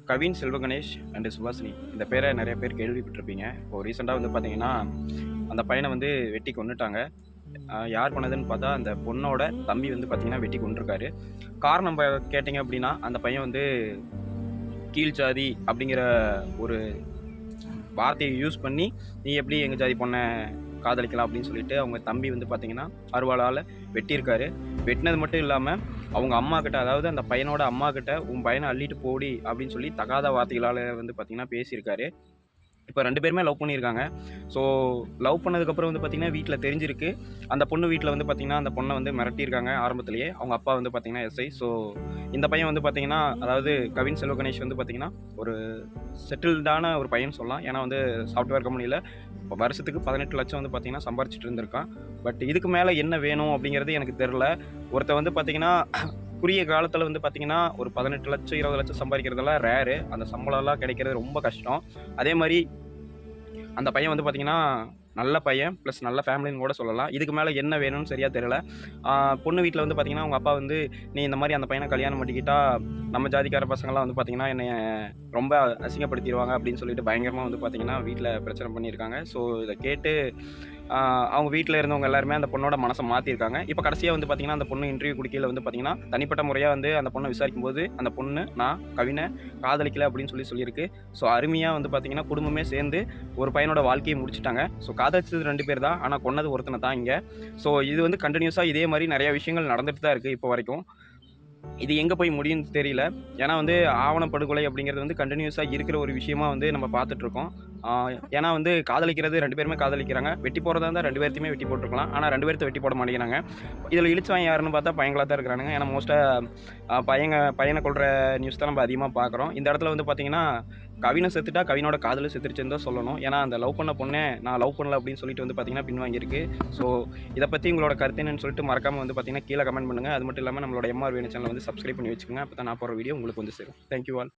Kavin Selvaganesh and Subhashini இந்த பேரை நிறைய பேர் கேள்விப்பட்டிருப்பீங்க. இப்போ ரீசெண்டாக வந்து பார்த்தீங்கன்னா, அந்த பையனை வந்து வெட்டி கொன்னுட்டாங்க. யார் கொன்னதுன்னு பார்த்தா, அந்த பொண்ணோட தம்பி வந்து பார்த்தீங்கன்னா வெட்டி கொன்றுருக்காரு. காரணம் கேட்டிங்க அப்படின்னா, அந்த பையன் வந்து கீழ் ஜாதி அப்படிங்கிற ஒரு வார்த்தையை யூஸ் பண்ணி, "நீ எப்படி எங்கள் ஜாதி பொண்ணை காதலிக்கலாம்?" அப்படின்னு சொல்லிட்டு அவங்க தம்பி வந்து பார்த்தீங்கன்னா, அருவாளால் வெட்டியிருக்காரு. வெட்டினது மட்டும் இல்லாமல், அவங்க அம்மாகிட்ட, அதாவது அந்த பையனோட அம்மாகிட்ட, "உன் பையனை அள்ளிட்டு போடி" அப்படின்னு சொல்லி தகாத வார்த்தைகளால் வந்து பார்த்தீங்கன்னா பேசியிருக்காரு. இப்போ 2 பேருமே லவ் பண்ணியிருக்காங்க. ஸோ லவ் பண்ணதுக்கப்புறம் வந்து பார்த்தீங்கன்னா, வீட்ல தெரிஞ்சிருக்கு. அந்த பொண்ணு வீட்ல வந்து பார்த்தீங்கன்னா, அந்த பொண்ணை வந்து மிரட்டியிருக்காங்க ஆரம்பத்திலேயே. அவங்க அப்பா வந்து பார்த்தீங்கன்னா எஸ்ஐ. ஸோ இந்த பையன் வந்து பார்த்தீங்கன்னா, அதாவது கவின் செல்வகணேஷ் வந்து பார்த்தீங்கன்னா, ஒரு செட்டில்டான ஒரு பையன்னு சொல்லலாம். ஏன்னா வந்து சாஃப்ட்வேர் கம்பெனியில வருஷத்துக்கு 18,00,000 வந்து பார்த்தீங்கன்னா சம்பாரிச்சுட்டு இருந்திருக்கான். பட் இதுக்கு மேல என்ன வேணும் அப்படிங்கிறது எனக்கு தெரில. ஒருத்தன் வந்து பார்த்தீங்கன்னா, குறுகிய காலத்தில வந்து பார்த்தீங்கன்னா, ஒரு 18,00,000 20,00,000 சம்பாதிக்கிறதெல்லாம் ரேரு. அந்த சம்பளம்லாம் கிடைக்கிறது ரொம்ப கஷ்டம். அதே மாரி அந்த பையன் வந்து பார்த்தீங்கன்னா, நல்ல பையன் ப்ளஸ் நல்ல ஃபேமிலின்னு கூட சொல்லலாம். இதுக்கு மேல என்ன வேணும்னு சரியா தெரியல. பொண்ணு வீட்ல வந்து பார்த்தீங்கன்னா, அவங்க அப்பா வந்து, "நீ இந்த மாரி அந்த பையன கல்யாணம் பண்ணிக்கிட்டா, நம்ம ஜாதிக்கார பசங்கலாம் வந்து பார்த்தீங்கன்னா, என்னைய ரொம்ப அசிங்கப்படுத்திருவாங்க" அப்படின்னு சொல்லிட்டு பயங்கரமா வந்து பார்த்தீங்கன்னா, வீட்ல பிரச்சனை பண்ணியிருக்காங்க. ஸோ இத கேட்டு அவங்க வீட்ல இருந்தவங்க எல்லாருமே அந்த பொண்ணோட மனச மாத்திருக்காங்க. இப்ப கடைசியா வந்து பார்த்தீங்கன்னா, அந்த பொண்ணு இன்டர்வியூ குடுக்கையில வந்து பார்த்தீங்கன்னா, தனிப்பட்ட முறையா வந்து அந்த பொண்ண விசாரிக்கும்போது, அந்த பொண்ணு, "நான் கவின காதலிக்கல" அப்படின்னு சொல்லியிருக்கு. ஸோ அருமையா வந்து பார்த்தீங்கன்னா, குடும்பமே சேர்ந்து ஒரு பையனோட வாழ்க்கைய முடிச்சுட்டாங்க. ஸோ காதலிச்சது 2 பேர் தான். ஆனா கொன்னது ஒருத்தன தான் இங்க. ஸோ இது வந்து கன்டினியூஸா இதே மாரி நெறைய விஷயங்கள் நடந்துட்டு தான் இருக்கு இப்போ வரைக்கும். இது எங்க போய் முடியும்னு தெரியல. ஏன்னா வந்து ஆவண படுகொலை அப்படிங்கிறது வந்து கன்டினியூஸா இருக்கிற ஒரு விஷயமா வந்து நம்ம பார்த்துட்டுருக்கோம். ஏன்னா வந்து காதலிக்கிறது 2 பேருமே காதலிக்கிறாங்க. வெட்டி போடுறதா இருந்தா 2 பேர்த்தையுமே வெட்டி போட்டுருக்கலாம். ஆனா 2 பேர்த்த வெட்டி போட மாட்டேங்கிறாங்க. இதில இளிச்சவன் யாருன்னு பார்த்தா பையங்களா தான் இருக்கிறானுங்க. ஏன்னா மோஸ்ட்டா பையன கொல்ற நியூஸ் தான் நம்ம அதிகமா பார்க்குறோம். இந்த இடத்துல வந்து பார்த்தீங்கன்னா, கவின செத்துட்டா கவினோட காதலும் செத்துருச்சுன்னு தான் சொல்லணும். ஏன்னா அந்த லவ் பண்ண பொண்ணே நான் லவ் பண்ணல அப்படின்னு சொல்லிட்டு வந்து பார்த்தீங்கன்னா பின்வாங்கியிருக்கு. ஸோ இத பத்தி உங்களோட கருத்து என்னன்னு சொல்லிட்டு மறக்காம வந்து பார்த்தீங்கன்னா கீழ கமெண்ட் பண்ணுங்க. அது மட்டும் இல்லாம நம்மளோட எம்ஆர் வேணு சேனல வந்து சப்ஸ்கிரைப் பண்ணி வச்சுக்கோங்க. அப்பதான் நான் போடுற வீடியோ உங்களுக்கு வந்து சேரும். Thank you all.